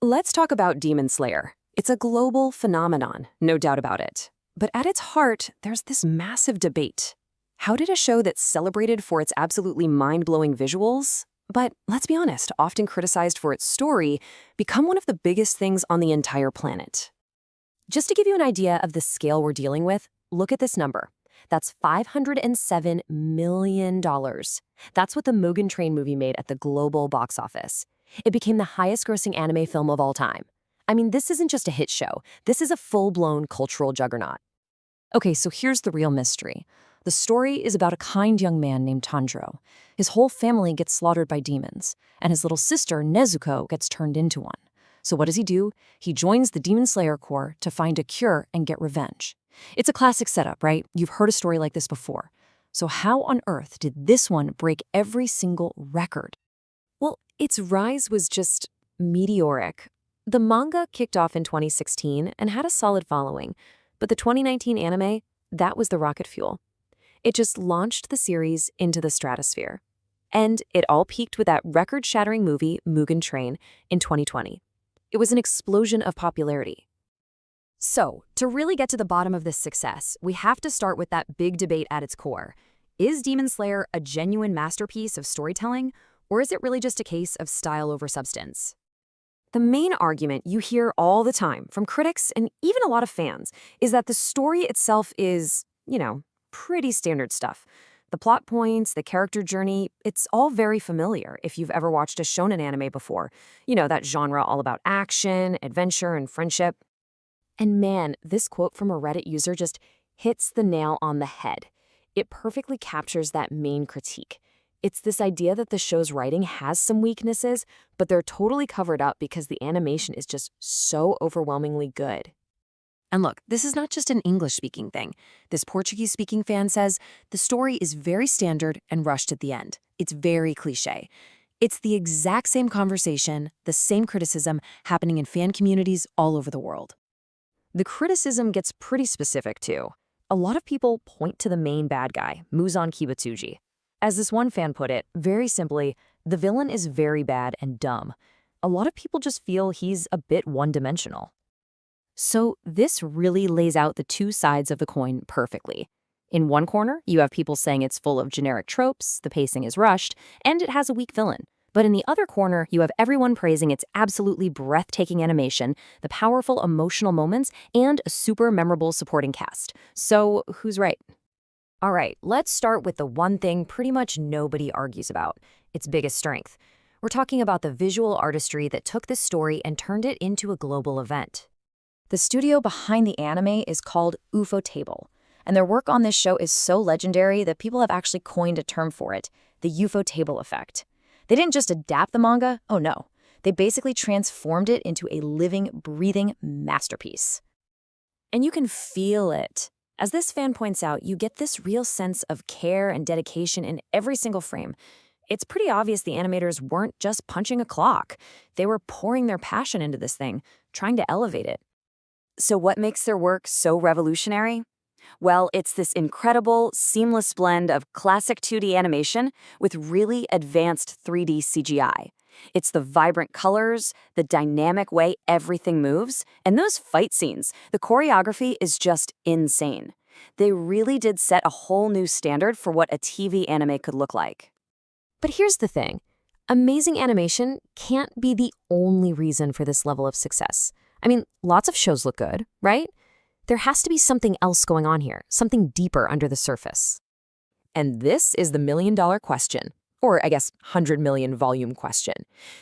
Let's talk about Demon Slayer. It's a global phenomenon, no doubt about it. But at its heart, there's this massive debate. How did a show that's celebrated for its absolutely mind-blowing visuals, but let's be honest, often criticized for its story, become one of the biggest things on the entire planet? Just to give you an idea of the scale we're dealing with, look at this number. That's $507 million. That's what the Mugen Train movie made at the global box office. It became the highest-grossing anime film of all time. I mean, this isn't just a hit show. This is a full-blown cultural juggernaut. Okay, so here's the real mystery. The story is about a kind young man named Tanjiro. His whole family gets slaughtered by demons, and his little sister, Nezuko, gets turned into one. So what does he do? He joins the Demon Slayer Corps to find a cure and get revenge. It's a classic setup, right? You've heard a story like this before. So how on earth did this one break every single record? Well, its rise was just meteoric. The manga kicked off in 2016 and had a solid following, but the 2019 anime, that was the rocket fuel. It just launched the series into the stratosphere. And it all peaked with that record-shattering movie, Mugen Train, in 2020. It was an explosion of popularity. So, to really get to the bottom of this success, we have to start with that big debate at its core. Is Demon Slayer a genuine masterpiece of storytelling, or is it really just a case of style over substance? The main argument you hear all the time from critics and even a lot of fans is that the story itself is, pretty standard stuff. The plot points, the character journey, it's all very familiar if you've ever watched a shonen anime before. That genre all about action, adventure, and friendship. And man, this quote from a Reddit user just hits the nail on the head. It perfectly captures that main critique. It's this idea that the show's writing has some weaknesses, but they're totally covered up because the animation is just so overwhelmingly good. And look, this is not just an English-speaking thing. This Portuguese-speaking fan says, the story is very standard and rushed at the end. It's very cliché. It's the exact same conversation, the same criticism happening in fan communities all over the world. The criticism gets pretty specific, too. A lot of people point to the main bad guy, Muzan Kibatsuji. As this one fan put it, very simply, the villain is very bad and dumb. A lot of people just feel he's a bit one-dimensional. So this really lays out the two sides of the coin perfectly. In one corner, you have people saying it's full of generic tropes, the pacing is rushed, and it has a weak villain. But in the other corner, you have everyone praising its absolutely breathtaking animation, the powerful emotional moments, and a super memorable supporting cast. So who's right? All right, let's start with the one thing pretty much nobody argues about, its biggest strength. We're talking about the visual artistry that took this story and turned it into a global event. The studio behind the anime is called Ufotable, and their work on this show is so legendary that people have actually coined a term for it, the Ufotable effect. They didn't just adapt the manga, oh no. They basically transformed it into a living, breathing masterpiece. And you can feel it. As this fan points out, you get this real sense of care and dedication in every single frame. It's pretty obvious the animators weren't just punching a clock. They were pouring their passion into this thing, trying to elevate it. So what makes their work so revolutionary? Well, it's this incredible, seamless blend of classic 2D animation with really advanced 3D CGI. It's the vibrant colors, the dynamic way everything moves, and those fight scenes. The choreography is just insane. They really did set a whole new standard for what a TV anime could look like. But here's the thing. Amazing animation can't be the only reason for this level of success. I mean, lots of shows look good, right? There has to be something else going on here, something deeper under the surface. And this is the million-dollar question, or I guess 100 million volume question.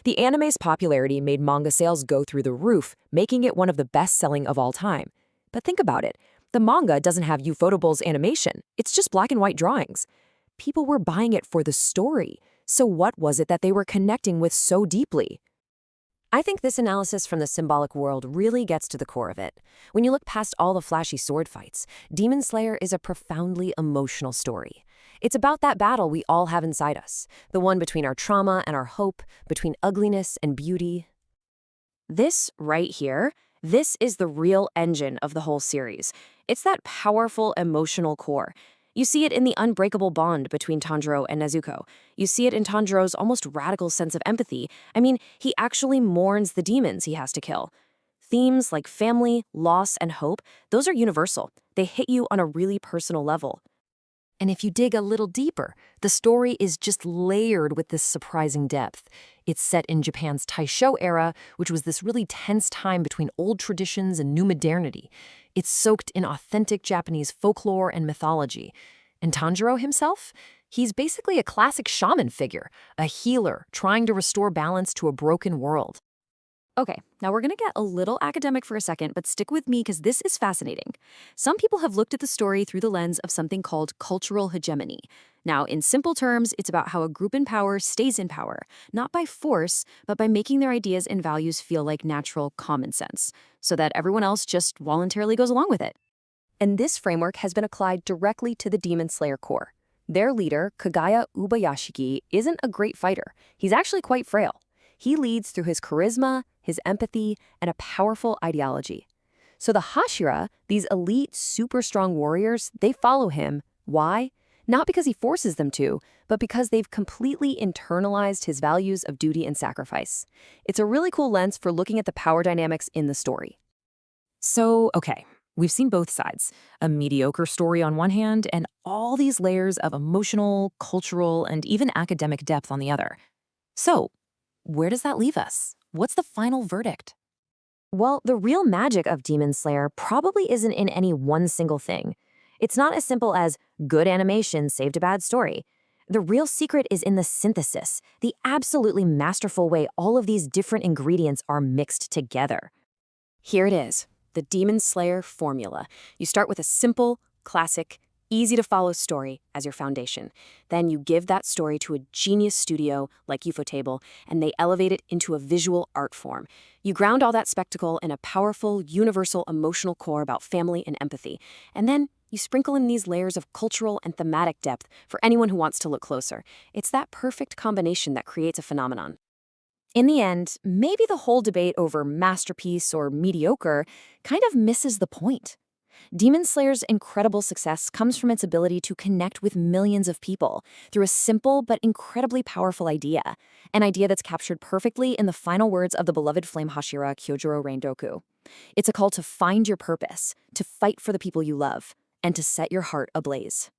The anime's popularity made manga sales go through the roof, making it one of the best-selling of all time. But think about it. The manga doesn't have Ufotable's animation. It's just black and white drawings. People were buying it for the story. So what was it that they were connecting with so deeply? I think this analysis from the symbolic world really gets to the core of it. When you look past all the flashy sword fights, Demon Slayer is a profoundly emotional story. It's about that battle we all have inside us, the one between our trauma and our hope, between ugliness and beauty. This right here, this is the real engine of the whole series. It's that powerful emotional core. You see it in the unbreakable bond between Tanjiro and Nezuko. You see it in Tanjiro's almost radical sense of empathy. I mean, he actually mourns the demons he has to kill. Themes like family, loss, and hope, those are universal. They hit you on a really personal level. And if you dig a little deeper, the story is just layered with this surprising depth. It's set in Japan's Taisho era, which was this really tense time between old traditions and new modernity. It's soaked in authentic Japanese folklore and mythology. And Tanjiro himself? He's basically a classic shaman figure, a healer trying to restore balance to a broken world. Okay, now we're going to get a little academic for a second, but stick with me because this is fascinating. Some people have looked at the story through the lens of something called cultural hegemony. Now, in simple terms, it's about how a group in power stays in power, not by force, but by making their ideas and values feel like natural common sense, so that everyone else just voluntarily goes along with it. And this framework has been applied directly to the Demon Slayer Corps. Their leader, Kagaya Ubayashiki, isn't a great fighter. He's actually quite frail. He leads through his charisma, his empathy, and a powerful ideology. So the Hashira, these elite, super strong warriors, they follow him. Why? Not because he forces them to, but because they've completely internalized his values of duty and sacrifice. It's a really cool lens for looking at the power dynamics in the story. So, okay, we've seen both sides. A mediocre story on one hand, and all these layers of emotional, cultural, and even academic depth on the other. So, where does that leave us? What's the final verdict? Well, the real magic of Demon Slayer probably isn't in any one single thing. It's not as simple as good animation saved a bad story. The real secret is in the synthesis, the absolutely masterful way all of these different ingredients are mixed together. Here it is, the Demon Slayer formula. You start with a simple, classic, easy-to-follow story as your foundation. Then you give that story to a genius studio like Ufotable, and they elevate it into a visual art form. You ground all that spectacle in a powerful, universal emotional core about family and empathy. And then you sprinkle in these layers of cultural and thematic depth for anyone who wants to look closer. It's that perfect combination that creates a phenomenon. In the end, maybe the whole debate over masterpiece or mediocre kind of misses the point. Demon Slayer's incredible success comes from its ability to connect with millions of people through a simple but incredibly powerful idea, an idea that's captured perfectly in the final words of the beloved flame Hashira Kyojuro Reindoku. It's a call to find your purpose, to fight for the people you love, and to set your heart ablaze.